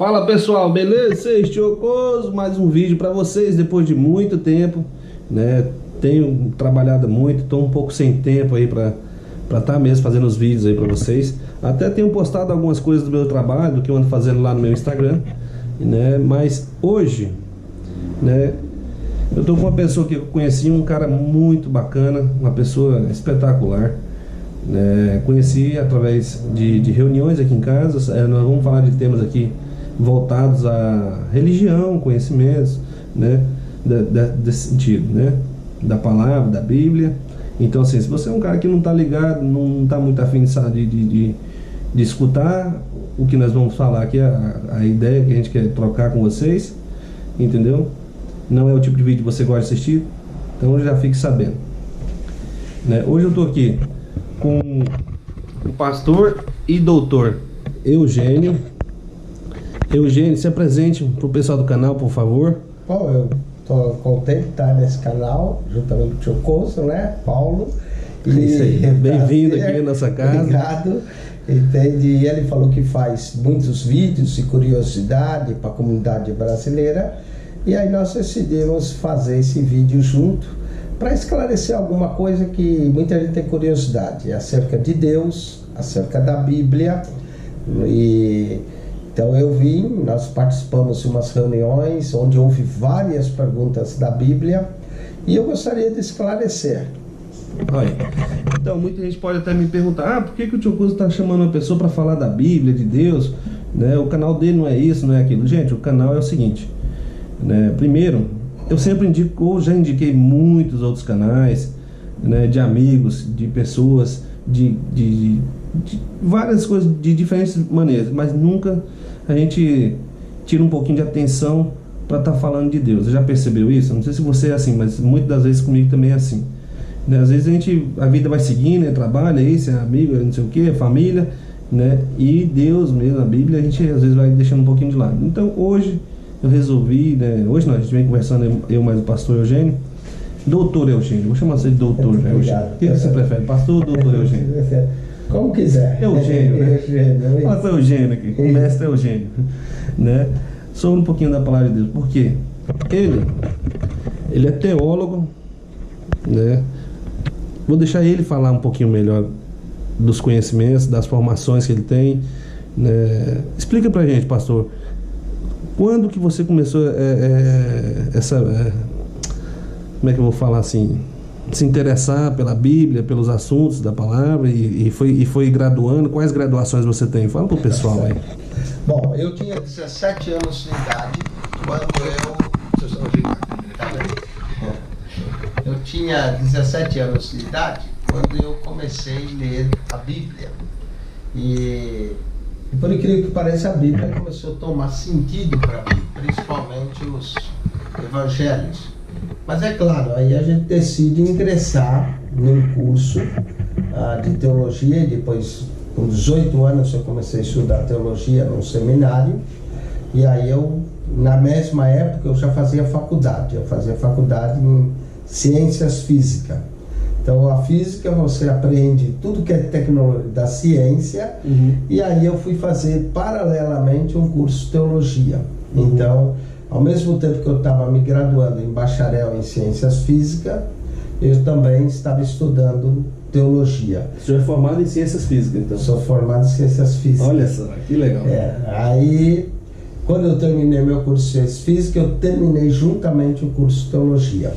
Fala pessoal, beleza? Chocoso, mais um vídeo para vocês depois de muito tempo, né? Tenho trabalhado muito, estou um pouco sem tempo aí para estar mesmo fazendo os vídeos aí para vocês. Até tenho postado algumas coisas do meu trabalho, do que eu ando fazendo lá no meu Instagram, né? Mas hoje, né, eu tô com uma pessoa que eu conheci, um cara muito bacana, uma pessoa espetacular, né? Conheci através de reuniões aqui em casa. Nós vamos falar de temas aqui voltados à religião, conhecimentos, né? Desse sentido, né? Da palavra, da Bíblia. Então, assim, se você é um cara que não está ligado, não está muito afim de escutar o que nós vamos falar aqui, a ideia que a gente quer trocar com vocês, entendeu? Não é o tipo de vídeo que você gosta de assistir, então já fique sabendo, né? Hoje eu estou aqui com o pastor e doutor Eugênio. Eugênio, se apresente para o pessoal do canal, por favor. Bom, eu estou contente de estar nesse canal, juntamente com o Chocoso, né, Paulo? É isso aí, bem-vindo aqui na nossa casa. Obrigado. Entende? E ele falou que faz muitos vídeos de curiosidade para a comunidade brasileira. E aí nós decidimos fazer esse vídeo junto para esclarecer alguma coisa que muita gente tem curiosidade acerca de Deus, acerca da Bíblia. E então nós participamos de umas reuniões onde houve várias perguntas da Bíblia e eu gostaria de esclarecer. Olha, então muita gente pode até me perguntar: por que o Chocoso está chamando uma pessoa para falar da Bíblia, de Deus, né? O canal dele não é isso, não é aquilo. Gente, o canal é o seguinte, né? Primeiro, eu sempre indico, ou já indiquei muitos outros canais, né? De amigos, de pessoas, de várias coisas, de diferentes maneiras, mas nunca a gente tira um pouquinho de atenção para estar falando de Deus. Você já percebeu isso? Não sei se você é assim, mas muitas das vezes comigo também é assim, né? Às vezes a vida vai seguindo, né? Trabalho, é isso, é amigo, é não sei o que, é família, né? E Deus mesmo, a Bíblia, a gente às vezes vai deixando um pouquinho de lado. Então hoje eu resolvi, né? Hoje nós, a gente vem conversando, eu mais o pastor Eugênio. Doutor Eugênio, vou chamar você de doutor, né, Eugênio? O que você prefere, pastor ou doutor Eugênio? Como quiser. Eugênio, né? Eugênio. Fala com o Eugênio aqui, o mestre Eugênio, né? Sobre um pouquinho da palavra de Deus. Por quê? Ele é teólogo, né? Vou deixar ele falar um pouquinho melhor dos conhecimentos, das formações que ele tem, né? Explica pra gente, pastor, quando que você começou como é que eu vou falar assim, se interessar pela Bíblia, pelos assuntos da palavra e foi graduando? Quais graduações você tem? Fala pro pessoal aí. Bom, eu tinha 17 anos de idade Eu tinha 17 anos de idade quando eu comecei a ler a Bíblia. E por incrível que pareça, a Bíblia começou a tomar sentido para mim, principalmente os evangelhos. Mas é claro, aí a gente decide ingressar num curso de teologia, e depois, com 18 anos, eu comecei a estudar teologia num seminário. E aí na mesma época, eu já fazia faculdade. Eu fazia faculdade em ciências físicas. Então, a física, você aprende tudo que é tecnologia da ciência. E aí eu fui fazer paralelamente um curso de teologia. Então, ao mesmo tempo que eu estava me graduando em bacharel em ciências físicas, eu também estava estudando teologia. O senhor é formado em ciências físicas, então? Sou formado em ciências físicas. Olha só, que legal. Aí, quando eu terminei meu curso de ciências físicas, eu terminei juntamente o curso de teologia.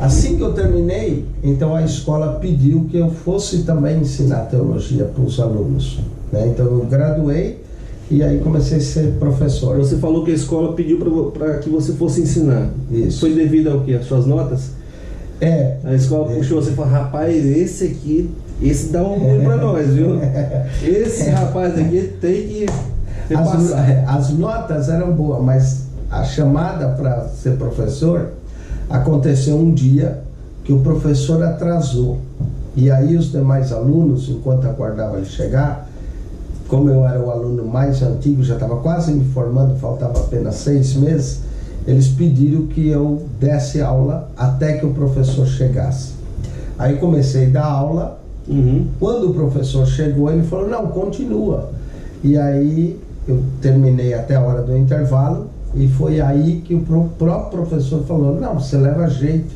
Assim que eu terminei, então a escola pediu que eu fosse também ensinar teologia para os alunos, né? Então eu graduei e aí comecei a ser professor. Você falou que a escola pediu para que você fosse ensinar. Isso. Foi devido ao quê? Às suas notas? A escola puxou você e falou: rapaz, esse dá um orgulho para nós, viu? Esse rapaz aqui tem que repassar. As notas eram boas, mas a chamada para ser professor aconteceu um dia que o professor atrasou. E aí os demais alunos, enquanto aguardavam ele chegar, como eu era o aluno mais antigo, já estava quase me formando, faltava apenas 6 meses, eles pediram que eu desse aula até que o professor chegasse. Aí comecei a dar aula. Quando o professor chegou, ele falou: não, continua. E aí eu terminei até a hora do intervalo e foi aí que o próprio professor falou, não, você leva jeito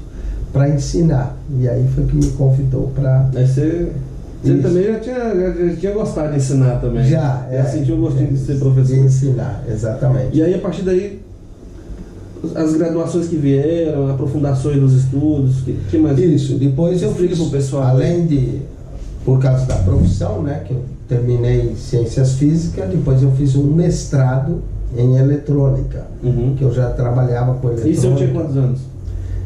para ensinar. E aí foi que me convidou para... Você também já tinha gostado de ensinar também. Já sentiu o gostinho de ser professor. De ensinar, exatamente. E aí, a partir daí, as graduações que vieram, aprofundações nos estudos, que mais? Isso, depois eu fiz, pro pessoal, além de, por causa da profissão, né, que eu terminei Ciências Físicas, depois eu fiz um mestrado em eletrônica, que eu já trabalhava com eletrônica. Isso eu tinha quantos anos?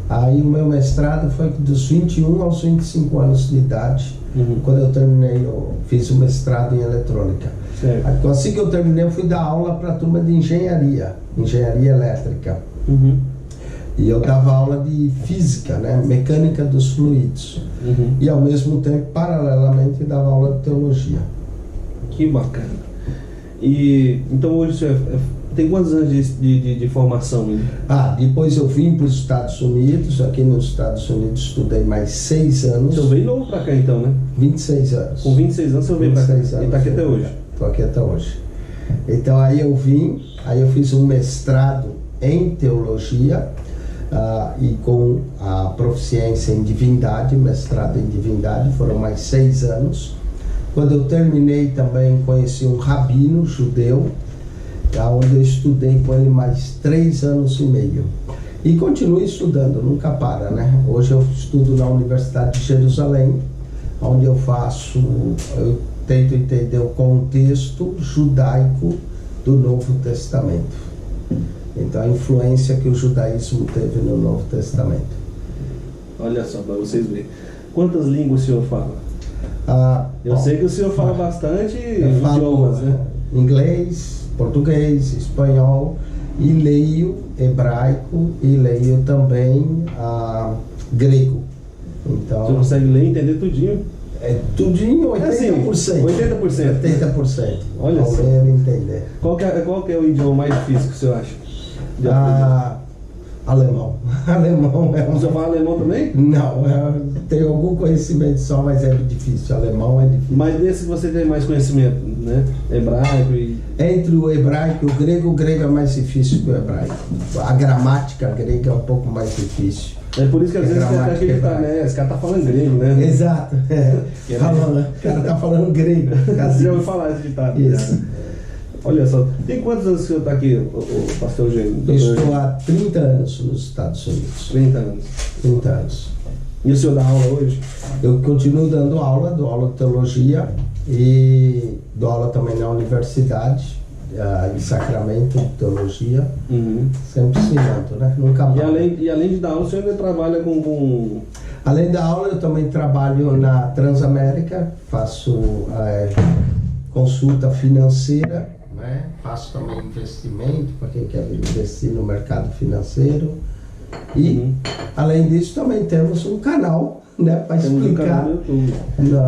Aí o meu mestrado foi dos 21 aos 25 anos de idade, quando eu terminei, eu fiz o mestrado em eletrônica. Certo. Assim que eu terminei, eu fui dar aula para a turma de engenharia elétrica. E eu dava aula de física, né, mecânica dos fluidos. E ao mesmo tempo, paralelamente, dava aula de teologia. Que bacana. E então hoje você tem quantos anos de formação? Depois eu vim para os Estados Unidos. Aqui nos Estados Unidos estudei mais 6 anos. Você veio novo para cá então, né? 26 anos. Com 26 anos você veio para cá e está aqui até hoje? Estou aqui até hoje. Então aí eu fiz um mestrado em teologia e com a proficiência em divindade, mestrado em divindade, foram mais 6 anos. Quando eu terminei também conheci um rabino judeu, onde eu estudei com ele mais 3 anos e meio. E continuo estudando, nunca para, né? Hoje eu estudo na Universidade de Jerusalém, onde eu tento entender o contexto judaico do Novo Testamento. Então a influência que o judaísmo teve no Novo Testamento. Olha só, para vocês verem. Quantas línguas o senhor fala? Eu sei que o senhor fala bastante idiomas, né? Inglês, português, espanhol, e leio hebraico e leio também grego. Então, você consegue ler e entender tudinho? Tudinho, 80%. Assim, 80%. 80%. Olha só. Ler e entender. Qual que é o idioma mais difícil que o senhor acha? Alemão. Alemão é Você fala alemão também? Não, tenho algum conhecimento só, mas é difícil. Alemão é difícil. Mas desse você tem mais conhecimento, né? Hebraico e... Entre o hebraico e o grego é mais difícil que o hebraico. A gramática grega é um pouco mais difícil. É por isso que às vezes você acha que ele esse cara tá falando grego, né? Exato. O cara tá falando grego. Você já ouviu falar esse ditado? Isso. Olha só, tem quantos anos que o senhor está aqui, o pastor Eugênio? Estou há 30 anos nos Estados Unidos. 30 anos. 30 anos. E o senhor dá aula hoje? Eu continuo dou aula de teologia e dou aula também na universidade, em Sacramento, de teologia. Sempre ensinando, né? Nunca mais. E além de dar aula, o senhor ainda trabalha com... Além da aula, eu também trabalho na Transamérica, faço consulta financeira, né? Faço também investimento para quem quer investir no mercado financeiro. E, além disso, também temos um canal, né, para explicar. Um canal no YouTube.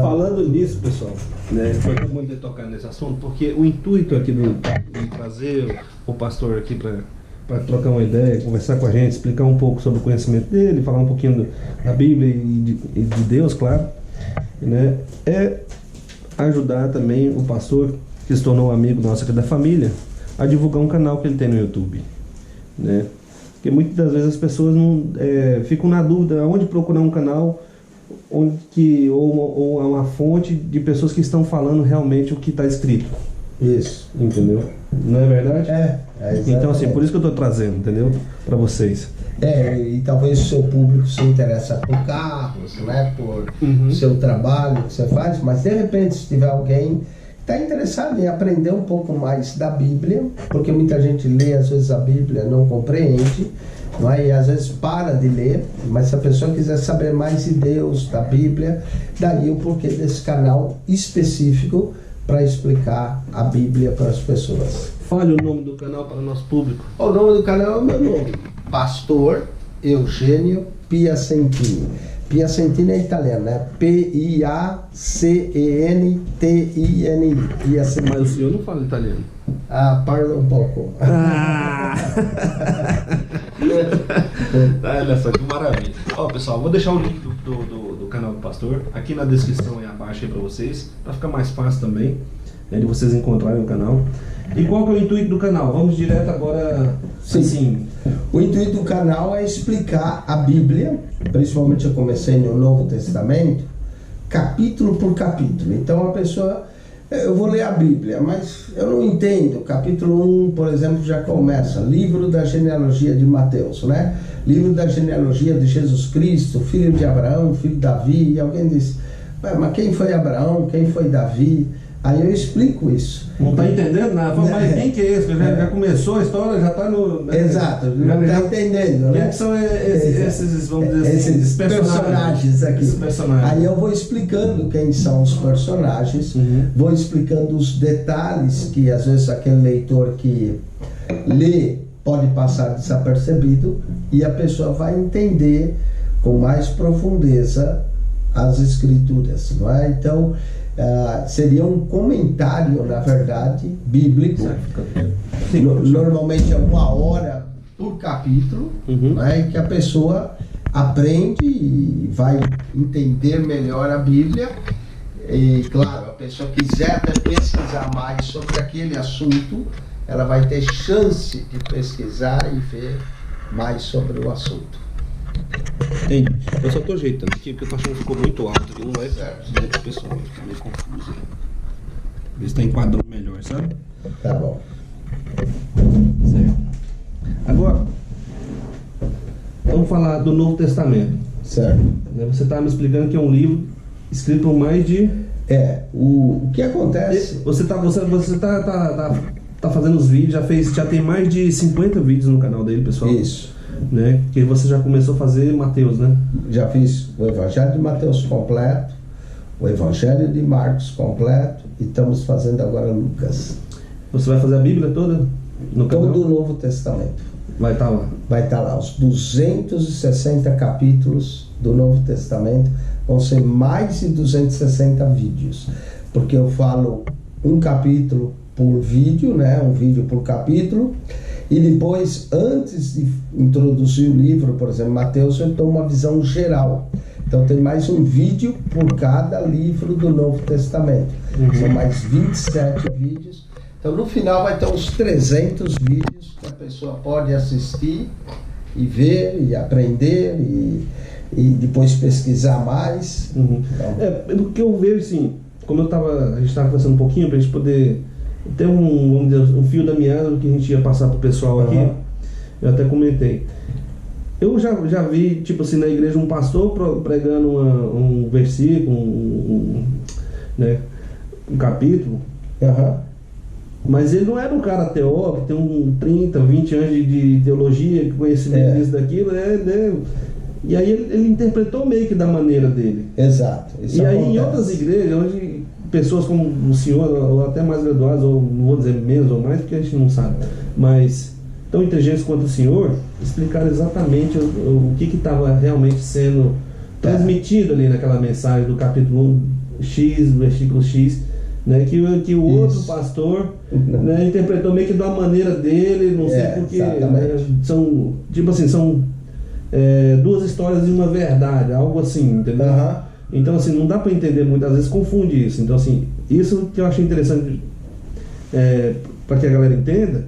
Falando nisso, pessoal, né, foi muito de tocar nesse assunto, porque o intuito aqui de trazer o pastor aqui para trocar uma ideia, conversar com a gente, explicar um pouco sobre o conhecimento dele, falar um pouquinho da Bíblia e de Deus, claro, né, é ajudar também o pastor, que se tornou um amigo nosso aqui da família, a divulgar um canal que ele tem no YouTube, né? Porque muitas das vezes as pessoas ficam na dúvida onde procurar um canal ou uma fonte de pessoas que estão falando realmente o que está escrito. Isso. Entendeu? Não é verdade? Então assim, por isso que eu estou trazendo, entendeu? Para vocês. E talvez o seu público se interessa por carros, né? Por seu trabalho que você faz, mas de repente se tiver alguém que está interessado em aprender um pouco mais da Bíblia, porque muita gente lê às vezes a Bíblia, não compreende, não é? E às vezes para de ler, mas se a pessoa quiser saber mais de Deus, da Bíblia, daí o porquê desse canal específico para explicar a Bíblia para as pessoas. Fale o nome do canal para o nosso público. O nome do canal é o meu nome, Pastor Eugênio Piacentini. Piacentini é italiano, né? Piacentini. Piacentini. Mas o senhor não fala italiano? Parlo um pouco. Olha só que maravilha. Ó, pessoal, vou deixar o link do canal do pastor aqui na descrição e abaixo aí para vocês, para ficar mais fácil também, né, de vocês encontrarem o canal. E qual que é o intuito do canal? Vamos direto agora, Sim. assim. O intuito do canal é explicar a Bíblia, principalmente eu comecei no Novo Testamento, capítulo por capítulo. Então a pessoa, eu vou ler a Bíblia, mas eu não entendo. Capítulo 1, por exemplo, já começa, livro da genealogia de Mateus, né? Livro da genealogia de Jesus Cristo, filho de Abraão, filho de Davi. E alguém diz, mas quem foi Abraão, quem foi Davi? Aí eu explico isso. Não está entendendo nada? Mas quem que é esse? Já começou a história, já está no... Exato, não está entendendo, né? Quem que são esses, vamos dizer assim, esses personagens aqui. Esses personagens. Aí eu vou explicando quem são os personagens, vou explicando os detalhes que às vezes aquele leitor que lê pode passar desapercebido e a pessoa vai entender com mais profundeza as escrituras, não é? Então seria um comentário, na verdade, bíblico. Normalmente é 1 hora por capítulo, né, que a pessoa aprende e vai entender melhor a Bíblia. E claro, a pessoa quiser até pesquisar mais sobre aquele assunto, ela vai ter chance de pesquisar e ver mais sobre o assunto. Entendi. Eu só tô ajeitando aqui porque eu tô achando que ficou muito alto aqui. Não vai certo, pessoal, vai ficar meio confuso aí. Ver se tá enquadrando melhor, sabe? Tá bom. Certo. Agora, vamos falar do Novo Testamento. Certo. Você estava me explicando que é um livro escrito por mais de... O que acontece... Você tá fazendo os vídeos, já tem mais de 50 vídeos no canal dele, pessoal. Isso. Né? Que você já começou a fazer Mateus, né? Já fiz o Evangelho de Mateus completo, o Evangelho de Marcos completo e estamos fazendo agora Lucas. Você vai fazer a Bíblia toda no canal? Todo o Novo Testamento. Vai estar lá. Vai estar lá. Os 260 capítulos do Novo Testamento vão ser mais de 260 vídeos. Porque eu falo um capítulo por vídeo, né? Um vídeo por capítulo. E depois, antes de introduzir o livro, por exemplo, Mateus, eu dou uma visão geral. Então tem mais um vídeo por cada livro do Novo Testamento. São mais 27 vídeos. Então no final vai ter uns 300 vídeos que a pessoa pode assistir e ver e aprender e depois pesquisar mais. Então, porque eu vejo assim, como a gente estava conversando um pouquinho para a gente poder ter vamos dizer, um fio da meada do que a gente ia passar pro pessoal aqui. Eu até comentei. Eu já vi, tipo assim, na igreja um pastor pregando um versículo, né, um capítulo, mas ele não era um cara teórico, que tem 30, 20 anos de teologia, conhecimento disso, daquilo, né? E aí ele interpretou meio que da maneira dele. Exato. Isso e aí acontece. Em outras igrejas, onde pessoas como o senhor, ou até mais graduadas, ou não vou dizer menos ou mais, porque a gente não sabe, mas tão inteligentes quanto o senhor, explicaram exatamente o que estava realmente sendo transmitido ali naquela mensagem do capítulo 1, X, versículo X, né, que o outro pastor, né, interpretou meio que de uma maneira dele, não sei porque, são, tipo assim, são duas histórias de uma verdade, algo assim, entendeu? Então, assim, não dá para entender muitas vezes, confunde isso. Então, assim, isso que eu achei interessante para que a galera entenda,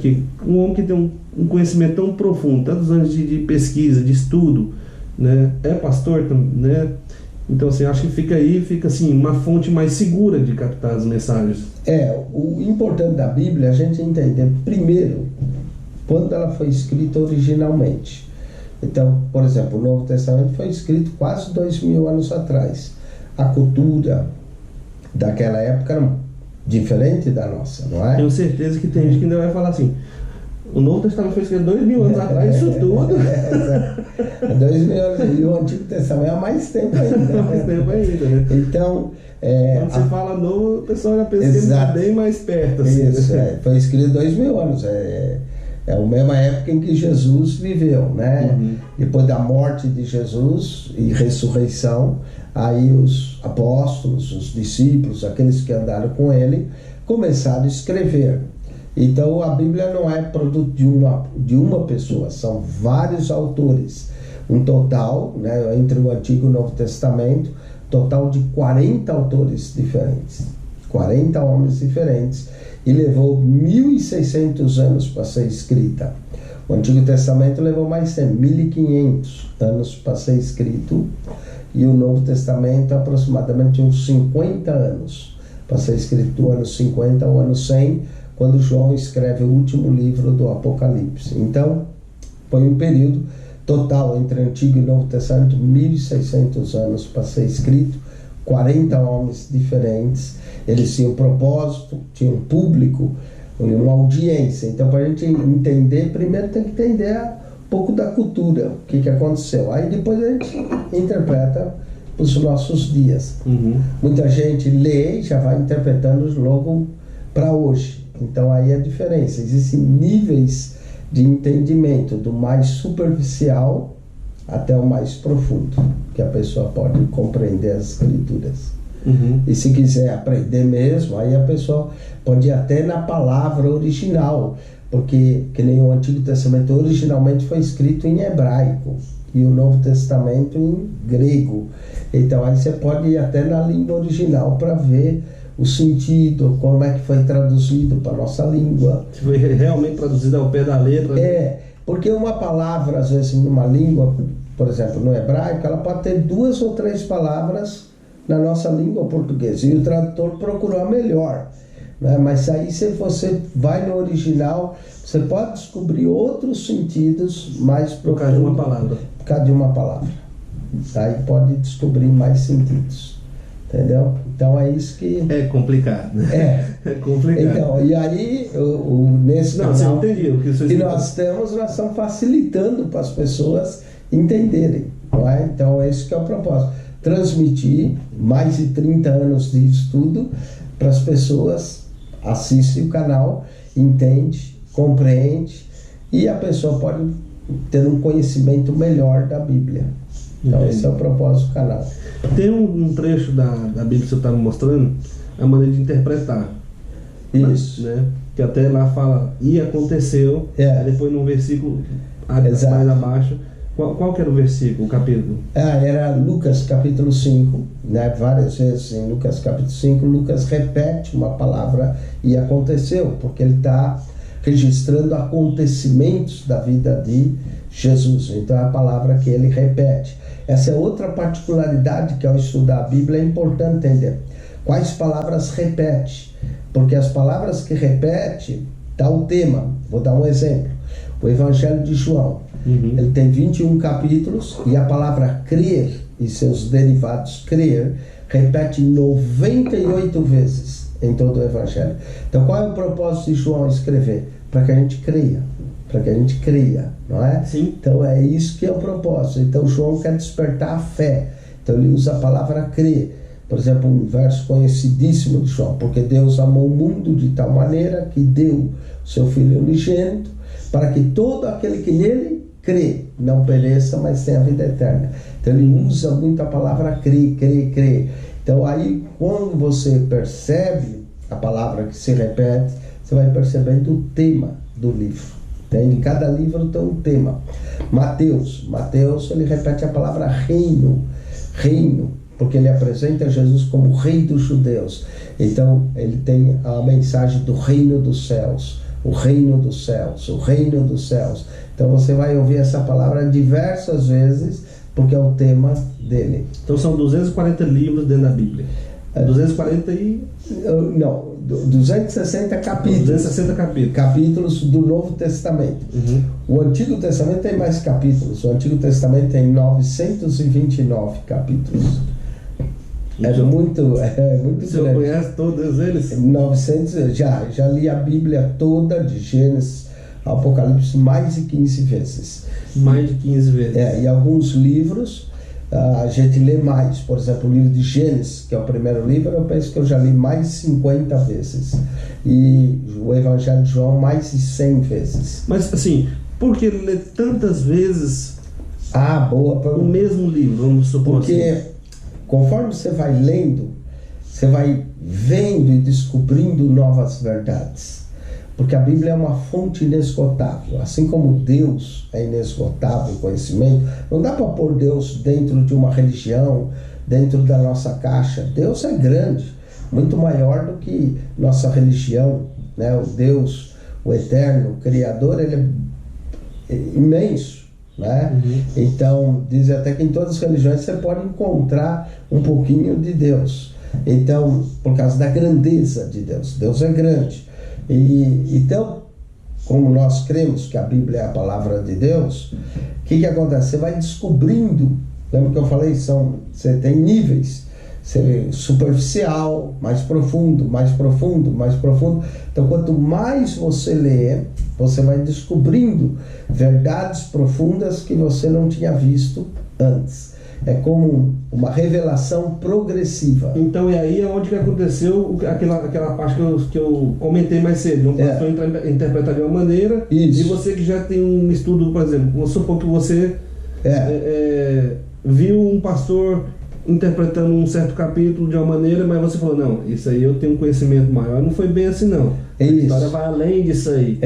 que um homem que tem um conhecimento tão profundo, tantos anos de pesquisa, de estudo, né, é pastor, né? Então, assim, acho que fica assim, uma fonte mais segura de captar as mensagens. O importante da Bíblia é a gente entender, primeiro, quando ela foi escrita originalmente. Então, por exemplo, o Novo Testamento foi escrito quase 2000 anos atrás. A cultura daquela época era diferente da nossa, não é? Tenho certeza que tem gente que ainda vai falar assim: o Novo Testamento foi escrito 2000 anos atrás, isso tudo. 2000 anos, e o Antigo Testamento há mais tempo ainda. Mais tempo ainda, né? Então, quando você fala novo, o pessoal já pensa que está bem mais perto. Assim, isso, foi escrito 2000 anos. É a mesma época em que Jesus viveu, né? Depois da morte de Jesus e ressurreição, aí os apóstolos, os discípulos, aqueles que andaram com ele, começaram a escrever. Então a Bíblia não é produto de uma pessoa, são vários autores. Um total, né, entre o Antigo e o Novo Testamento, total de 40 autores diferentes, 40 homens diferentes. e levou 1.600 anos para ser escrita. O Antigo Testamento levou mais de 1.500 anos para ser escrito, e o Novo Testamento aproximadamente uns 50 anos para ser escrito, do ano 50 ao ano 100, quando João escreve o último livro do Apocalipse. Então, foi um período total entre Antigo e Novo Testamento, 1.600 anos para ser escrito, 40 homens diferentes, eles tinham propósito, tinham público, uma audiência. Então, para a gente entender, primeiro tem que entender um pouco da cultura, o que aconteceu. Aí depois a gente interpreta os nossos dias. Muita gente lê e já vai interpretando logo para hoje. Então aí a diferença. Existem níveis de entendimento, do mais superficial até o mais profundo, que a pessoa pode compreender as escrituras. E se quiser aprender mesmo, aí a pessoa pode ir até na palavra original, porque que nem o Antigo Testamento originalmente foi escrito em hebraico e o Novo Testamento em grego. Então aí você pode ir até na língua original para ver o sentido, como é que foi traduzido para a nossa língua. Se foi realmente traduzido ao pé da letra. Porque uma palavra, às vezes, numa língua, por exemplo, no hebraico, ela pode ter 2 ou 3 palavras na nossa língua portuguesa, e o tradutor procurou a melhor, né? Mas aí, se você vai no original, você pode descobrir outros sentidos mais profundos. Por causa de uma palavra. Por causa de uma palavra. Aí pode descobrir mais sentidos. Entendeu? Então é isso que... É complicado, né? É complicado. Então, e aí, nesse canal você entendeu, que nós estamos facilitando para as pessoas entenderem, não é? Então, esse que é o propósito. Transmitir mais de 30 anos de estudo para as pessoas, assistem o canal, entende, compreende, e a pessoa pode ter um conhecimento melhor da Bíblia. Então, esse é o propósito do canal. Tem um trecho da Bíblia que você está me mostrando, a maneira de interpretar. Isso. Né? Que até lá fala, e aconteceu, aí depois num versículo mais abaixo. Qual que era o versículo, o capítulo? Era Lucas capítulo 5, né? Várias vezes em Lucas capítulo 5, Lucas repete uma palavra, e aconteceu, porque ele está registrando acontecimentos da vida de Jesus. Então é a palavra que ele repete. Essa é outra particularidade que, ao estudar a Bíblia, é importante entender. Quais palavras repete? Porque as palavras que repete dá o tema. Vou dar um exemplo. O Evangelho de João. Ele tem 21 capítulos, e a palavra crer e seus derivados crer repete 98 vezes em todo o Evangelho. Então, qual é o propósito de João escrever? Para que a gente creia. Para que a gente creia, não é? Sim. Então é isso que é o propósito. Então João quer despertar a fé. Então ele usa a palavra crer. Por exemplo, um verso conhecidíssimo de João: porque Deus amou o mundo de tal maneira que deu o seu Filho unigênito, para que todo aquele que nele crê não pereça, mas tenha a vida eterna. Então ele usa muito a palavra crer, crer, crer. Então aí, quando você percebe a palavra que se repete, você vai percebendo o tema do livro. Em cada livro tem um tema. Mateus, ele repete a palavra reino, porque ele apresenta Jesus como rei dos judeus. Então ele tem a mensagem do reino dos céus, o reino dos céus, o reino dos céus. Então você vai ouvir essa palavra diversas vezes, porque é o tema dele. Então são 240 livros dentro da Bíblia. 260 capítulos. 260 capítulos. Capítulos do Novo Testamento. O Antigo Testamento tem mais capítulos. O Antigo Testamento tem 929 capítulos. É muito Você grande. conhece todos eles? 900, já li a Bíblia toda, de Gênesis ao Apocalipse, mais de 15 vezes. Mais de 15 vezes. E alguns livros a gente lê mais. Por exemplo, o livro de Gênesis, que é o primeiro livro, eu penso que eu já li mais de 50 vezes. E o Evangelho de João mais de 100 vezes. Mas assim, por que ler tantas vezes boa pergunta. o mesmo livro, vamos supor? Porque assim, conforme você vai lendo, você vai vendo e descobrindo novas verdades. Porque a Bíblia é uma fonte inesgotável. Assim como Deus é inesgotável em conhecimento, não dá para pôr Deus dentro de uma religião, dentro da nossa caixa. Deus é grande, muito maior do que nossa religião, né, o Deus, o Eterno, o Criador, ele é imenso, né? Então, diz até que em todas as religiões você pode encontrar um pouquinho de Deus. Então, por causa da grandeza de Deus. Deus é grande. Então, como nós cremos que a Bíblia é a palavra de Deus, o que acontece? Você vai descobrindo, lembra que eu falei, você tem níveis, superficial, mais profundo, mais profundo, mais profundo. Então, quanto mais você lê, você vai descobrindo verdades profundas que você não tinha visto antes. É como uma revelação progressiva. Então, e aí é onde que aconteceu aquela parte que eu comentei mais cedo. Um pastor interpreta de uma maneira, Isso. E você que já tem um estudo, por exemplo, vamos supor que você viu um pastor interpretando um certo capítulo de uma maneira, mas você falou, não, isso aí eu tenho um conhecimento maior. Não foi bem assim, não. A história vai além disso aí.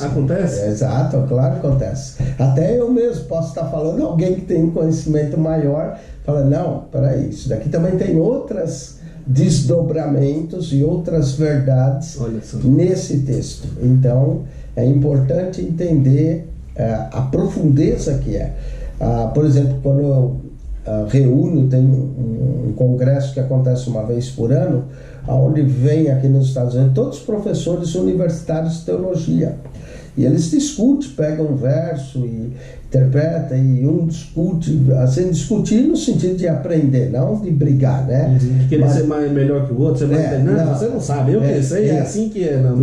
Acontece? Exato, claro que acontece. Até eu mesmo posso estar falando, alguém que tem um conhecimento maior, fala, não, peraí, isso daqui também tem outros desdobramentos e outras verdades nesse texto. Então, é importante entender a profundeza que é. Por exemplo, quando eu reúno, tem um congresso que acontece uma vez por ano, onde vem aqui nos Estados Unidos todos os professores universitários de teologia, e eles discutem, pegam um verso e interpretam, e um discute, assim, discutir no sentido de aprender, não de brigar, né? Querer ser melhor que o outro, você não sabe, eu pensei, é assim que é. Não,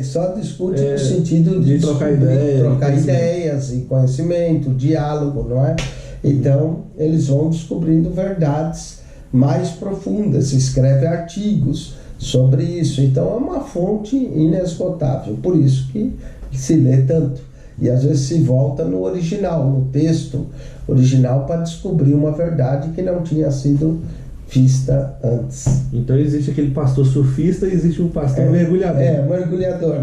só discute no sentido de trocar ideias e conhecimento, diálogo, não é? Então, eles vão descobrindo verdades mais profundas, se escreve artigos sobre isso. Então, é uma fonte inesgotável, por isso que se lê tanto. E às vezes se volta no original, no texto original, para descobrir uma verdade que não tinha sido vista antes. Então existe aquele pastor surfista e existe um pastor mergulhador. Mergulhador.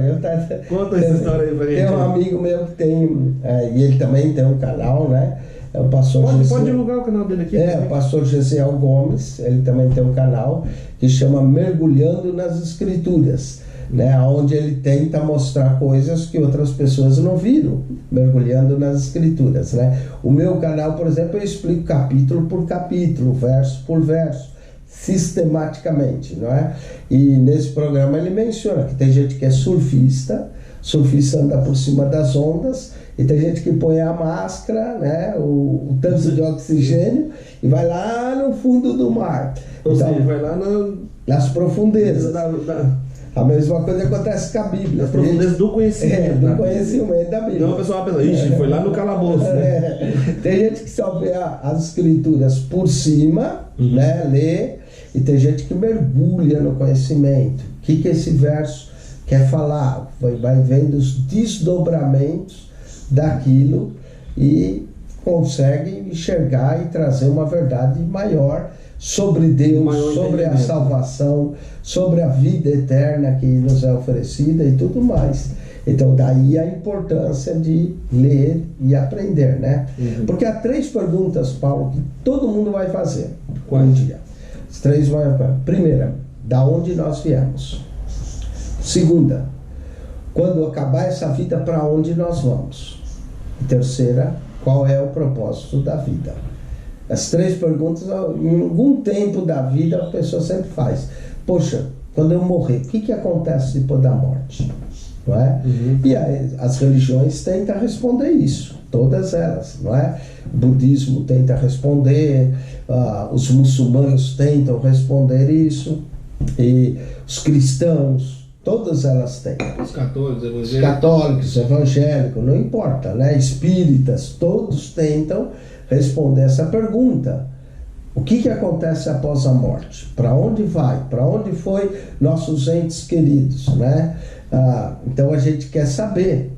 Conta essa história aí pra gente. Tem um amigo meu que tem, e ele também tem um canal, né? É o pastor pode divulgar o canal dele aqui? O pastor Gesiel Gomes, ele também tem um canal que chama Mergulhando nas Escrituras, né? Onde ele tenta mostrar coisas que outras pessoas não viram, mergulhando nas Escrituras, né? O meu canal, por exemplo, eu explico capítulo por capítulo, verso por verso, sistematicamente, não é? E nesse programa ele menciona que tem gente que é surfista anda por cima das ondas, e tem gente que põe a máscara, né, o tanque de oxigênio, e vai lá no fundo do mar. Ou seja, vai lá nas profundezas. A mesma coisa acontece com a Bíblia. Nas profundezas do conhecimento. Do conhecimento da Bíblia. Não, o pessoal pensa, foi lá no calabouço, né? Tem gente que só vê as escrituras por cima, né, lê, e tem gente que mergulha no conhecimento. O que esse verso quer falar? Vai vendo os desdobramentos daquilo e consegue enxergar e trazer uma verdade maior sobre Deus, sobre a salvação, sobre a vida eterna que nos é oferecida e tudo mais. Então daí a importância de ler e aprender, né? Porque há 3 perguntas, Paulo, que todo mundo vai fazer um dia. As 3 vão. Primeira, da onde nós viemos? Segunda, quando acabar essa vida, para onde nós vamos? E terceira, qual é o propósito da vida? As 3 perguntas, em algum tempo da vida, a pessoa sempre faz. Poxa, quando eu morrer, o que acontece depois da morte? Não é? E aí, as religiões tentam responder isso, todas elas, não é? O budismo tenta responder, os muçulmanos tentam responder isso, e os cristãos, todas elas têm. Os católicos, evangélicos, não importa, né? Espíritas, todos tentam responder essa pergunta. O que acontece após a morte? Para onde vai? Para onde foi nossos entes queridos, né? Então a gente quer saber.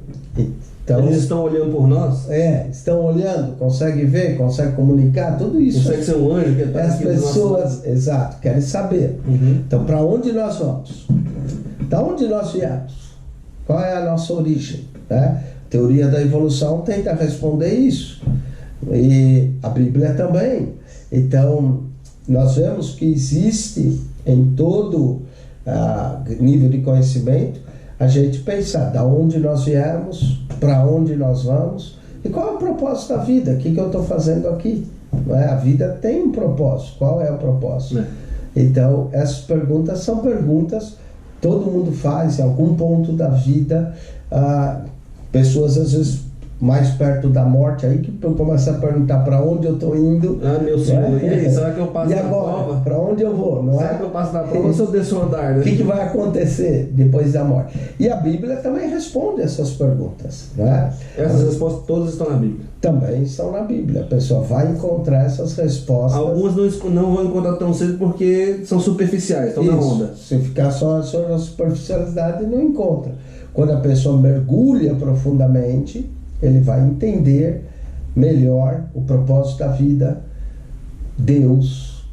Então, eles estão olhando por nós? Estão olhando, conseguem ver, conseguem comunicar, tudo isso. Consegue ser um anjo que está aqui. As pessoas, exato, querem saber. Então, para onde nós vamos? Da onde nós viemos? Qual é a nossa origem? Né? A teoria da evolução tenta responder isso. E a Bíblia também. Então, nós vemos que existe em todo nível de conhecimento, a gente pensar da onde nós viemos, para onde nós vamos e qual é o propósito da vida, o que eu estou fazendo aqui. Não é? A vida tem um propósito, qual é o propósito? Então, essas perguntas são perguntas que todo mundo faz em algum ponto da vida. Pessoas às vezes mais perto da morte aí que começam a perguntar para onde eu estou indo. Meu senhor, e aí, será que eu passo na prova? Para onde eu vou? Não será que eu passo na prova ou se eu desço o andar? Né? O que vai acontecer depois da morte? E a Bíblia também responde essas perguntas. Não é? Essas respostas todas estão na Bíblia. Também estão na Bíblia. A pessoa vai encontrar essas respostas. Algumas não vão encontrar tão cedo porque são superficiais, estão na onda. Se ficar só na superficialidade, não encontra. Quando a pessoa mergulha profundamente, ele vai entender melhor o propósito da vida, Deus,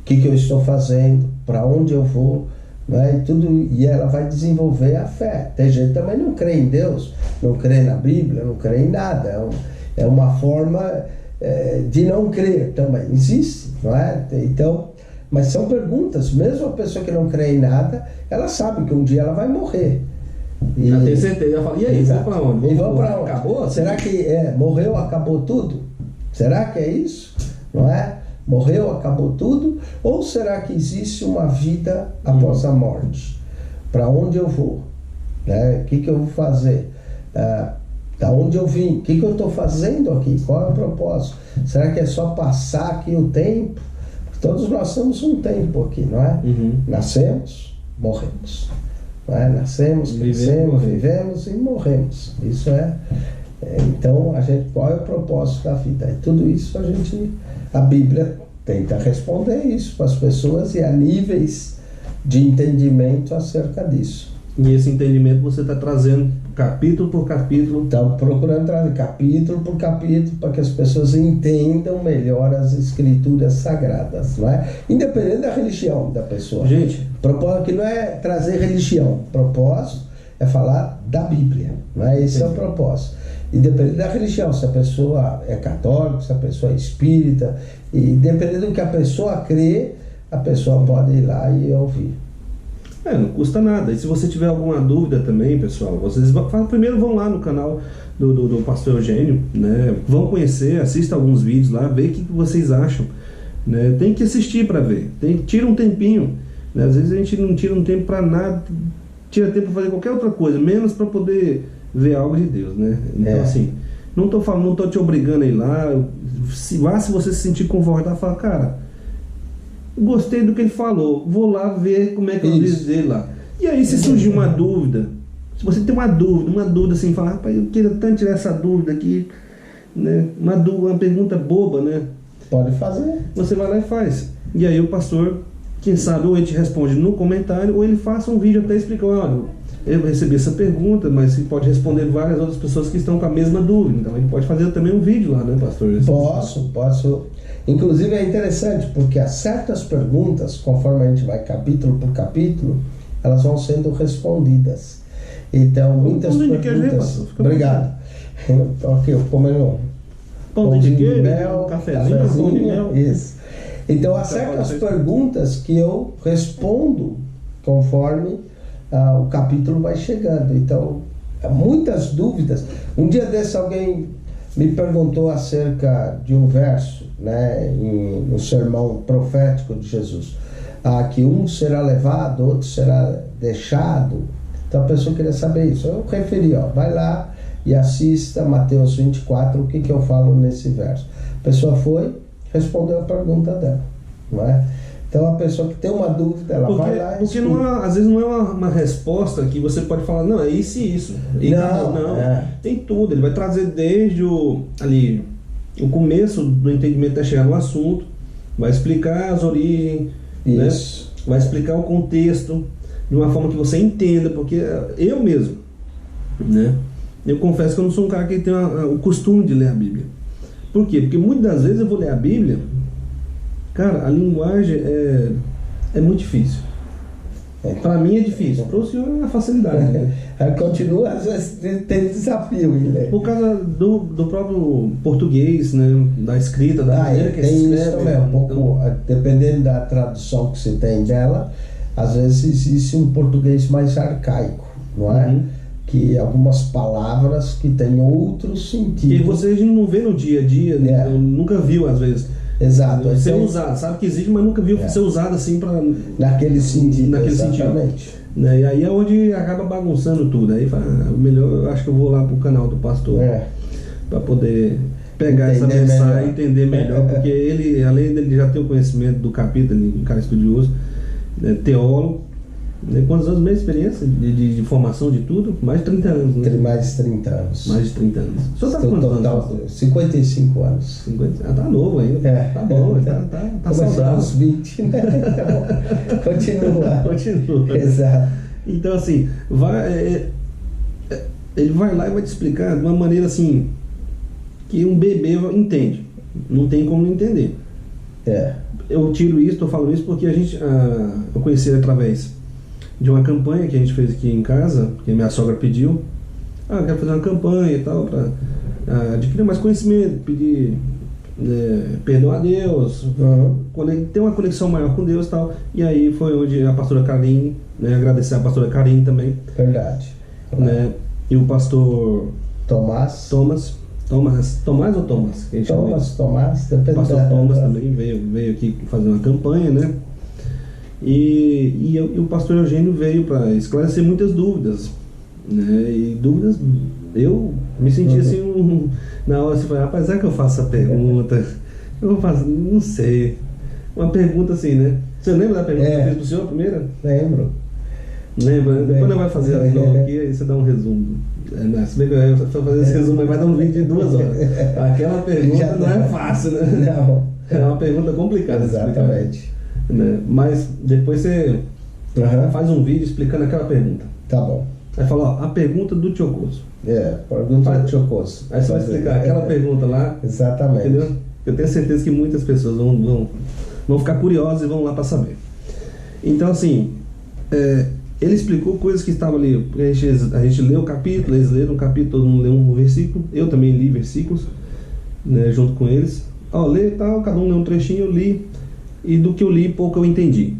o que eu estou fazendo, para onde eu vou, né? E ela vai desenvolver a fé. Tem gente que também não crê em Deus, não crê na Bíblia, não crê em nada. É uma forma de não crer também. Existe, não é? Então, mas são perguntas. Mesmo a pessoa que não crê em nada, ela sabe que um dia ela vai morrer. Já tem certeza, já falo, e aí, vou para onde? Vou para onde? Acabou? Será que morreu, acabou tudo? Será que é isso? Não é? Morreu, acabou tudo? Ou será que existe uma vida após a morte? Para onde eu vou? Né? O que eu vou fazer? Da onde eu vim? O que eu estou fazendo aqui? Qual é o propósito? Será que é só passar aqui o tempo? Todos nós temos um tempo aqui, não é? Nascemos, morremos. Nascemos, crescemos, vivemos e morremos. Isso então, qual é o propósito da vida? E tudo isso a Bíblia tenta responder isso para as pessoas e há níveis de entendimento acerca disso. E esse entendimento você está trazendo capítulo por capítulo? Estamos procurando trazer capítulo por capítulo para que as pessoas entendam melhor as escrituras sagradas, não é? Independente da religião da pessoa. Gente, o propósito aqui não é trazer religião, o propósito é falar da Bíblia, não é? Esse é o propósito. Independente da religião, se a pessoa é católica, se a pessoa é espírita, e dependendo do que a pessoa crê, a pessoa pode ir lá e ouvir. Não custa nada. E se você tiver alguma dúvida também, pessoal, vocês primeiro vão lá no canal do Pastor Eugênio, né? Vão conhecer, assistam alguns vídeos lá, ver o que vocês acham, né? Tem que assistir para ver, tira um tempinho, né? Às vezes a gente não tira um tempo para nada, tira tempo para fazer qualquer outra coisa, menos para poder ver algo de Deus, né? Então assim, não tô te obrigando a ir lá. Se você se sentir confortável, fala, cara, gostei do que ele falou, vou lá ver como é que eu diz dele lá. E aí, se surgir uma dúvida, se você tem uma dúvida assim, fala, rapaz, eu queria tanto tirar essa dúvida aqui, né? Uma pergunta boba, né? Pode fazer. Você vai lá e faz. E aí o pastor, quem sabe, ou ele te responde no comentário, ou ele faça um vídeo até explicando, olha, eu recebi essa pergunta, mas ele pode responder várias outras pessoas que estão com a mesma dúvida. Então ele pode fazer também um vídeo lá, né, pastor? Posso. Inclusive é interessante, porque há certas perguntas, conforme a gente vai capítulo por capítulo, elas vão sendo respondidas. Então, muitas perguntas... Obrigado. Ok, eu comendo pão de queijo, mel, cafezinho, pão de mel. Isso. Então, há certas perguntas que eu respondo conforme o capítulo vai chegando. Então, há muitas dúvidas. Um dia desse alguém me perguntou acerca de um verso, né, no sermão profético de Jesus, que um será levado, outro será deixado. Então a pessoa queria saber isso. Eu referi, vai lá e assista Mateus 24, o que eu falo nesse verso. A pessoa foi, respondeu a pergunta dela, não é? Então a pessoa que tem uma dúvida, ela vai lá e porque às vezes não é uma resposta que você pode falar, não, é isso e isso. E não. Tem tudo. Ele vai trazer desde o começo do entendimento até chegar no assunto, vai explicar as origens, né? Vai explicar o contexto de uma forma que você entenda, porque eu mesmo, né? Eu confesso que eu não sou um cara que tem o costume de ler a Bíblia. Por quê? Porque muitas das vezes eu vou ler a Bíblia, cara, a linguagem é muito difícil. Para mim é difícil, para o senhor é uma facilidade, né? Continua, às vezes tem desafio em ler. Por causa do próprio português, né? Da escrita, da maneira que se escreve. Isso também, um pouco, dependendo da tradução que você tem dela, às vezes existe um português mais arcaico, não é? Uhum. Que algumas palavras que têm outro sentido. E você não vê no dia a dia, nunca viu às vezes. Exato. Ser então, usado, sabe que existe, mas nunca viu ser usado assim para naquele sentido. Exatamente. Né? E aí é onde acaba bagunçando tudo. Aí fala, melhor, eu acho que eu vou lá pro canal do pastor para poder pegar essa mensagem e entender melhor, porque ele, além dele já ter o conhecimento do capítulo, ele é um cara estudioso, teólogo, né? Quantos anos mesmo de experiência de formação de tudo? Mais de 30 anos, né? Mais de 30 anos. Mais de 30 anos. O senhor tá com quantos anos? 55 anos. 50, tá novo ainda. Tá bom, tá saudável. Uns 20, né? Então, continua. Exato. Então, assim, ele vai lá e vai te explicar de uma maneira assim que um bebê entende. Não tem como não entender. Eu tiro isso, estou falando isso porque eu conheci ele através de uma campanha que a gente fez aqui em casa, que minha sogra pediu. Eu quero fazer uma campanha e tal, para adquirir mais conhecimento, pedir perdão a Deus, ter uma conexão maior com Deus e tal. E aí foi onde a pastora Karine, né, agradecer a pastora Karine também. Verdade. Né, e o pastor Tomás ou Thomas? Tomás, depende. O pastor Thomas também veio aqui fazer uma campanha, né? E o pastor Eugênio veio para esclarecer muitas dúvidas, né? E dúvidas, eu me senti assim, na hora assim, rapaz, será que eu faço essa pergunta? Eu faço, não sei. Uma pergunta assim, né? Você lembra da pergunta que eu fiz pro senhor primeiro? Lembro. Lembra? Depois nós vamos fazer a aqui, aí você dá um resumo. Se bem que eu vou fazer esse resumo, vai dar um vídeo de 2 horas. Aquela pergunta não é fácil, né? Não. É uma pergunta complicada. Exatamente. Né? Mas depois você faz um vídeo explicando aquela pergunta. Tá bom. Aí fala, ó, a pergunta do Tiocoso. Pergunta do Tiocoso. Aí você vai explicar aquela pergunta lá. Exatamente. Entendeu? Eu tenho certeza que muitas pessoas vão ficar curiosas e vão lá para saber. Então, assim, ele explicou coisas que estavam ali. A gente leu o capítulo, eles leram o capítulo, todo mundo leu um versículo. Eu também li versículos, né, junto com eles. Lê e tal, cada um leu um trechinho, eu li. E do que eu li, pouco eu entendi.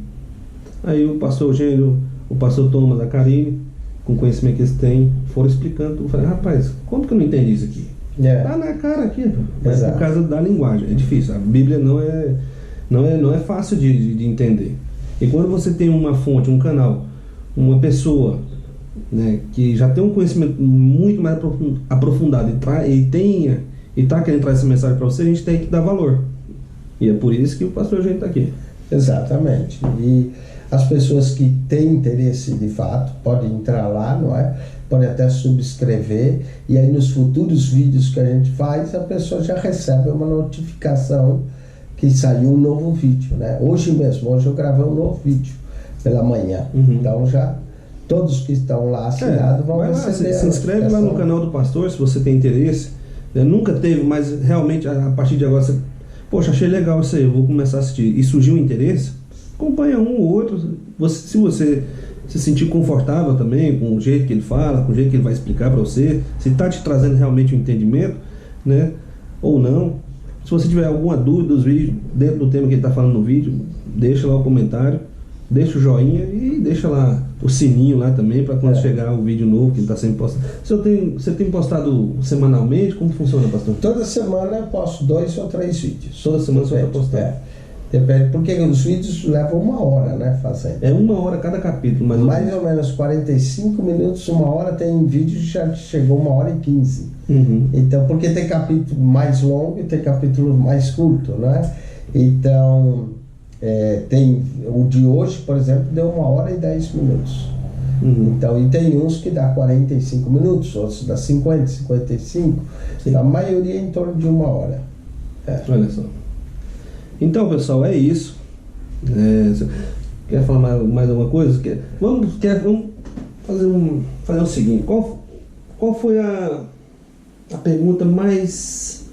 Aí o pastor Eugênio, o pastor Thomas, a Karine, com o conhecimento que eles têm, foram explicando. Eu falei, rapaz, como que eu não entendi isso aqui? Tá na cara aqui, mas por causa da linguagem, é difícil. A Bíblia não é fácil de entender. E quando você tem uma fonte, um canal, uma pessoa, né, que já tem um conhecimento muito mais aprofundado e está querendo trazer essa mensagem para você, a gente tem que dar valor. E é por isso que o pastor Eugênio está aqui. Exatamente. E as pessoas que têm interesse de fato podem entrar lá, não é? Podem até subscrever. E aí nos futuros vídeos que a gente faz, a pessoa já recebe uma notificação que saiu um novo vídeo, né? Hoje eu gravei um novo vídeo pela manhã. Então já todos que estão lá assinados vão receber. Se inscreve lá no canal do pastor se você tem interesse. Nunca teve, mas realmente a partir de agora você... Poxa, achei legal isso aí, eu vou começar a assistir. E surgiu um interesse, acompanha um ou outro. Se você se sentir confortável também com o jeito que ele fala, com o jeito que ele vai explicar para você, se está te trazendo realmente um entendimento, né? Ou não. Se você tiver alguma dúvida dos vídeos, dentro do tema que ele está falando no vídeo, deixa lá o comentário, deixa o joinha e deixa lá o sininho lá também para quando chegar o vídeo novo que ele está sempre postando. Você tem postado semanalmente? Como funciona, pastor? Toda semana eu posto 2 ou 3 vídeos. Toda semana você está postando? Depende, porque os vídeos levam 1 hora, né, fazendo. É 1 hora cada capítulo, mais ou menos 45 minutos, 1 hora, tem vídeo que já chegou 1h15. Então, porque tem capítulo mais longo e tem capítulo mais curto, né? Então, tem o de hoje, por exemplo, deu 1h10 minutos. Então, e tem uns que dá 45 minutos, outros dá 50, 55. Sim. A maioria em torno de 1 hora. Olha só. Então, pessoal, é isso. Quer falar mais alguma coisa? Vamos fazer o seguinte. Qual foi a pergunta mais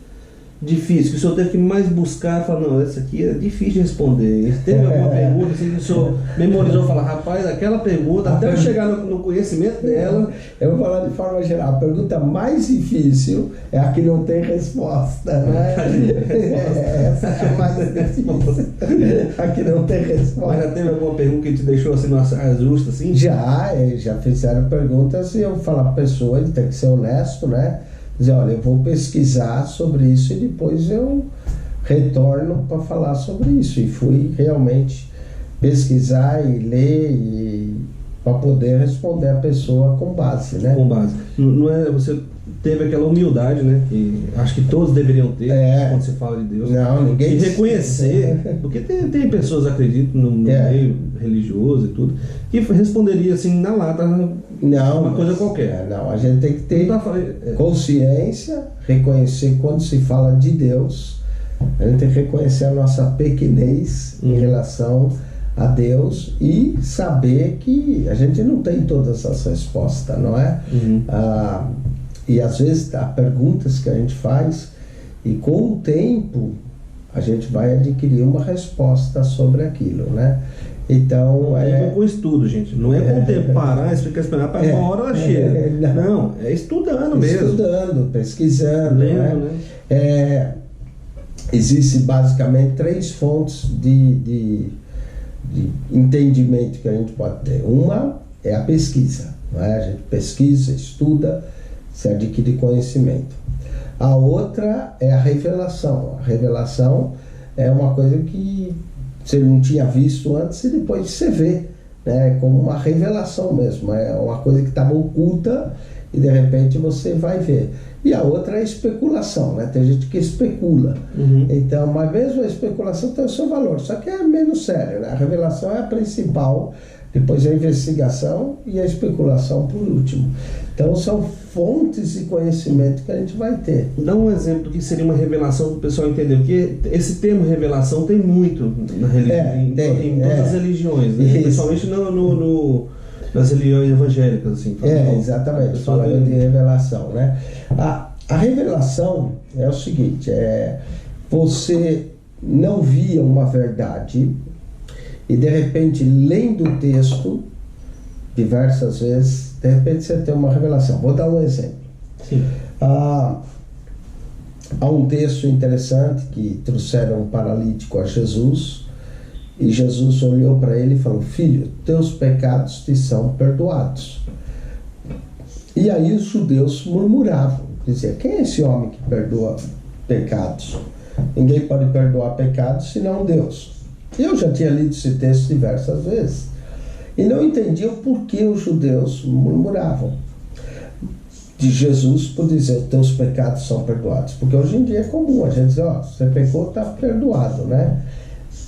difícil, que o senhor teve que mais buscar, falar, não, essa aqui é difícil de responder. Teve alguma pergunta assim, que o senhor memorizou, falar, rapaz, aquela pergunta, até eu chegar no conhecimento dela. Eu vou falar de forma geral, a pergunta mais difícil é a que não tem resposta, né? Essa é a mais difícil, a que não tem resposta. Mas já teve alguma pergunta que te deixou assim, numa saia justa, assim? Já fizeram perguntas e eu falo para a pessoa, ele tem que ser honesto, né? Dizer, olha, eu vou pesquisar sobre isso e depois eu retorno para falar sobre isso. E fui realmente pesquisar e ler para poder responder a pessoa com base, né? Com base. Não é, você teve aquela humildade, né? Que acho que todos deveriam ter quando se fala de Deus. Não, ninguém... E reconhecer, porque tem pessoas, acreditam, no meio religioso e tudo, que responderia assim na lata, uma coisa qualquer. Não, a gente tem que ter consciência, reconhecer quando se fala de Deus, a gente tem que reconhecer a nossa pequenez em relação a Deus e saber que a gente não tem todas as respostas, não é? E às vezes há perguntas que a gente faz e com o tempo a gente vai adquirir uma resposta sobre aquilo, né? Então com estudo, gente. Não é com o tempo parar, esperar para uma hora ela chega. Não, é estudando mesmo. Estudando, pesquisando, lendo, né? Existem basicamente 3 fontes de entendimento que a gente pode ter. Uma é a pesquisa, não é? A gente pesquisa, estuda, se adquire conhecimento. A outra é a revelação. A revelação é uma coisa que você não tinha visto antes e depois você vê, né? Como uma revelação mesmo. É uma coisa que estava oculta e de repente você vai ver. E a outra é a especulação, né? Tem gente que especula. Então, mas mesmo a especulação tem o seu valor, só que é menos sério, né? A revelação é a principal, depois a investigação e a especulação por último. Então são fontes de conhecimento que a gente vai ter. Dá um exemplo do que seria uma revelação para o pessoal entender, porque esse termo revelação tem muito na religião, em todas as religiões, né? Principalmente nas religiões evangélicas, assim. Exatamente, falando de revelação, né? A revelação é o seguinte, você não via uma verdade e de repente, lendo o texto diversas vezes, de repente você tem uma revelação. Vou dar um exemplo. Há um texto interessante que trouxeram um paralítico a Jesus e Jesus olhou para ele e falou: filho, teus pecados te são perdoados. E aí os judeus murmuravam, diziam: quem é esse homem que perdoa pecados? Ninguém pode perdoar pecados senão Deus. Eu já tinha lido esse texto diversas vezes e não entendiam por que os judeus murmuravam de Jesus por dizer: teus pecados são perdoados. Porque hoje em dia é comum a gente dizer: você pecou, está perdoado, né?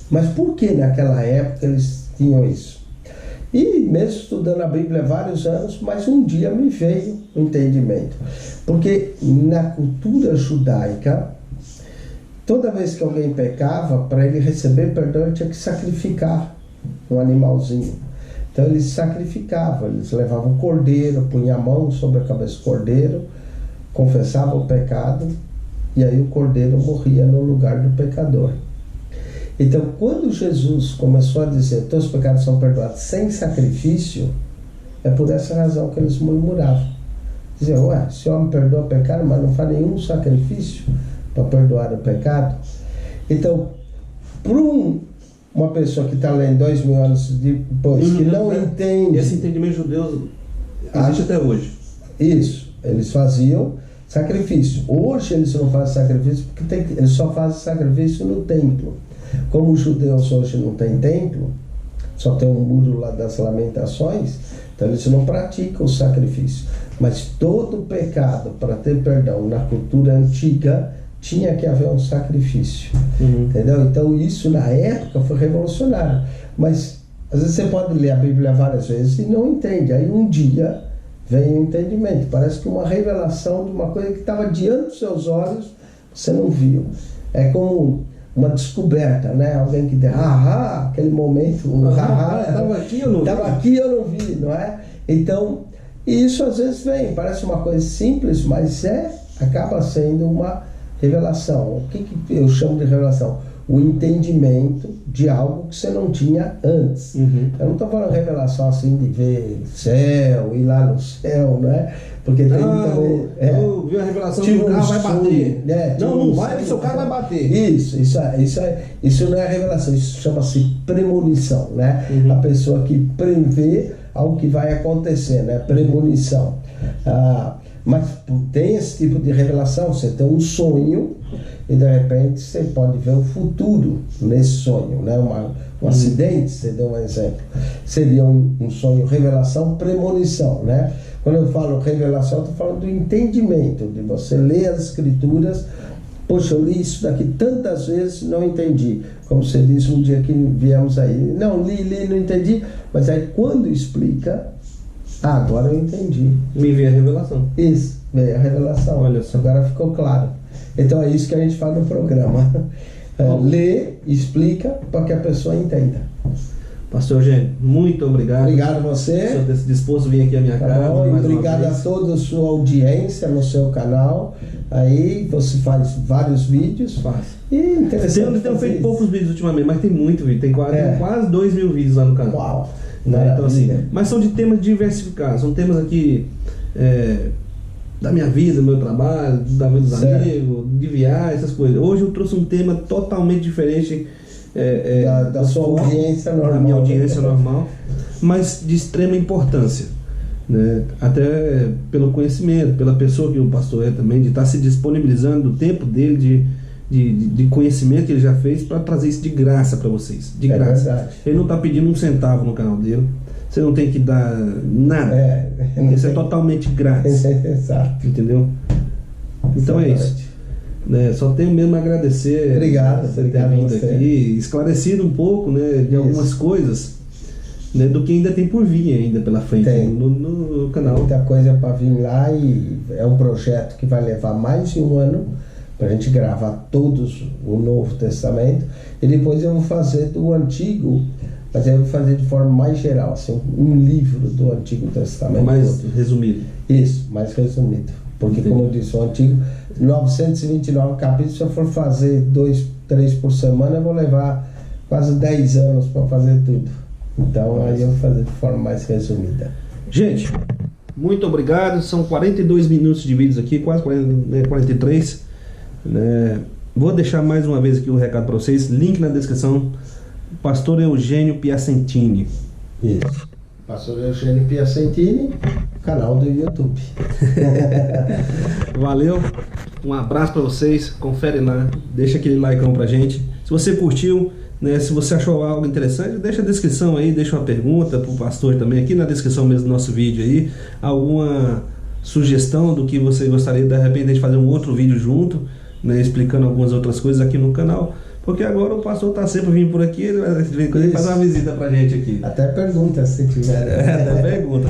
Mas por que naquela época eles tinham isso? E mesmo estudando a Bíblia há vários anos, mas um dia me veio o entendimento. Porque na cultura judaica, toda vez que alguém pecava, para ele receber perdão, ele tinha que sacrificar um animalzinho. Então eles sacrificavam, eles levavam um cordeiro, punham a mão sobre a cabeça do cordeiro, confessavam o pecado, e aí o cordeiro morria no lugar do pecador. Então, quando Jesus começou a dizer: teus pecados são perdoados sem sacrifício, é por essa razão que eles murmuravam. Diziam: esse homem perdoa o pecado, mas não faz nenhum sacrifício para perdoar o pecado. Então, para uma pessoa que está lendo 2000 anos depois, que não entende... Esse entendimento judeu existe até hoje. Isso, eles faziam sacrifício. Hoje eles não fazem sacrifício porque eles só fazem sacrifício no templo. Como os judeus hoje não têm templo, só tem um muro lá das lamentações, então eles não praticam o sacrifício. Mas todo pecado, para ter perdão na cultura antiga, tinha que haver um sacrifício. Entendeu? Então isso na época foi revolucionário. Mas às vezes você pode ler a Bíblia várias vezes e não entende. Aí um dia vem o entendimento. Parece que uma revelação de uma coisa que estava diante dos seus olhos, você não viu. É como uma descoberta, né? Alguém que diz: aquele momento, estava aqui, eu não vi. Estava aqui, eu não vi, não é? Então, isso às vezes vem, parece uma coisa simples, mas acaba sendo uma Revelação, o que eu chamo de revelação? O entendimento de algo que você não tinha antes. Eu não estou falando revelação assim de ver céu, ir lá no céu, né? Porque tem também. Eu vi a revelação que o carro vai bater. Não vai, porque o seu carro vai bater. Isso não é revelação, isso chama-se premonição, né? A pessoa que prevê algo que vai acontecer, né? Premonição. Mas tem esse tipo de revelação, você tem um sonho e de repente você pode ver o futuro nesse sonho, né? Um acidente, você deu um exemplo, seria um sonho, revelação, premonição, né? Quando eu falo revelação, eu estou falando do entendimento, de você ler as escrituras. Poxa, eu li isso daqui tantas vezes, não entendi. Como você disse um dia que viemos aí, não, li, não entendi, mas aí quando explica, agora eu entendi. Me veio a revelação. Isso, veio a revelação. Olha só. Agora ficou claro. Então é isso que a gente faz no programa. Lê, explica, para que a pessoa entenda. Pastor Eugênio, muito obrigado. Obrigado a você. O senhor ter se disposto a vir aqui à minha casa. Bom, e obrigado a toda a sua audiência no seu canal. Aí você faz vários vídeos. Faz. E interessante. Eu tenho feito poucos vídeos ultimamente, mas tem muito vídeo. Tem quase 2.000 vídeos lá no canal. Uau! Né? Então, assim, mas são de temas diversificados. São temas aqui da minha vida, do meu trabalho, da vida dos amigos, de viagem, essas coisas. Hoje eu trouxe um tema totalmente diferente. Da sua audiência normal. Da minha audiência normal, mas de extrema importância, né? Até pelo conhecimento, pela pessoa que o pastor é também, de estar se disponibilizando do tempo dele, de conhecimento que ele já fez, para trazer isso de graça para vocês. De graça. Verdade. Ele não está pedindo um centavo no canal dele, você não tem que dar nada. Isso é totalmente grátis. Exato. Entendeu? Então é isso. Só tenho mesmo a agradecer. Obrigado por ter vindo aqui, esclarecido um pouco, né, de algumas coisas, né, do que ainda tem por vir ainda pela frente no canal. Muita coisa para vir lá, e é um projeto que vai levar mais de um ano para a gente gravar todos o Novo Testamento, e depois eu vou fazer do Antigo, mas eu vou fazer de forma mais geral, assim, um livro do Antigo Testamento. Mais resumido. Isso, mais resumido. Porque, como eu disse, o Antigo, 929 capítulos, se eu for fazer 2, 3 por semana, eu vou levar quase 10 anos para fazer tudo. Então, aí eu vou fazer de forma mais resumida. Gente, muito obrigado. São 42 minutos de vídeos aqui, quase 43. Né? Vou deixar mais uma vez aqui o recado para vocês. Link na descrição. Pastor Eugênio Piacentini. Isso. Pastor Eugênio Piacentini, canal do YouTube. Valeu, um abraço para vocês, confere lá, deixa aquele likeão pra gente. Se você curtiu, né, se você achou algo interessante, deixa a descrição aí, deixa uma pergunta pro pastor também, aqui na descrição mesmo do nosso vídeo aí, alguma sugestão do que você gostaria de repente de fazer um outro vídeo junto, né, explicando algumas outras coisas aqui no canal. Porque agora o pastor tá sempre vindo por aqui, ele faz uma visita pra gente aqui. Até pergunta, se tiver. Até pergunta.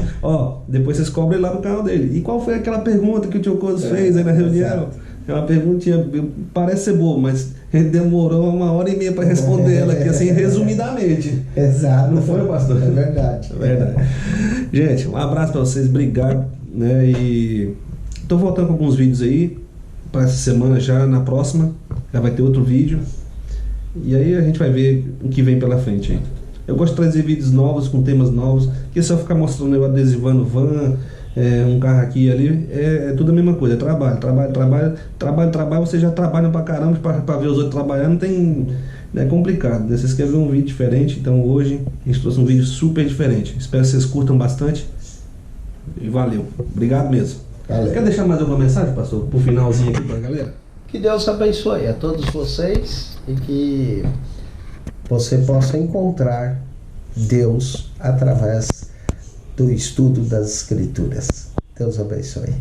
Depois vocês cobrem lá no canal dele. E qual foi aquela pergunta que o tio Coso fez aí na reunião? É uma perguntinha, parece ser boa, mas ele demorou 1h30 para responder ela aqui, assim, resumidamente. Exato. Não foi, pastor? É verdade. É verdade. Gente, um abraço para vocês, obrigado. Né? E tô voltando com alguns vídeos aí, para essa semana já, na próxima, já vai ter outro vídeo. E aí a gente vai ver o que vem pela frente aí. Eu gosto de trazer vídeos novos, com temas novos, porque se eu ficar mostrando eu adesivando van, um carro aqui e ali, é tudo a mesma coisa, é trabalho, você já trabalha pra caramba pra ver os outros trabalhando, é complicado, né? Vocês querem ver um vídeo diferente, então hoje a gente trouxe um vídeo super diferente. Espero que vocês curtam bastante e valeu, obrigado mesmo. Valeu. Quer deixar mais alguma mensagem, pastor, pro finalzinho aqui pra galera? Que Deus abençoe a todos vocês e que você possa encontrar Deus através do estudo das Escrituras. Deus abençoe.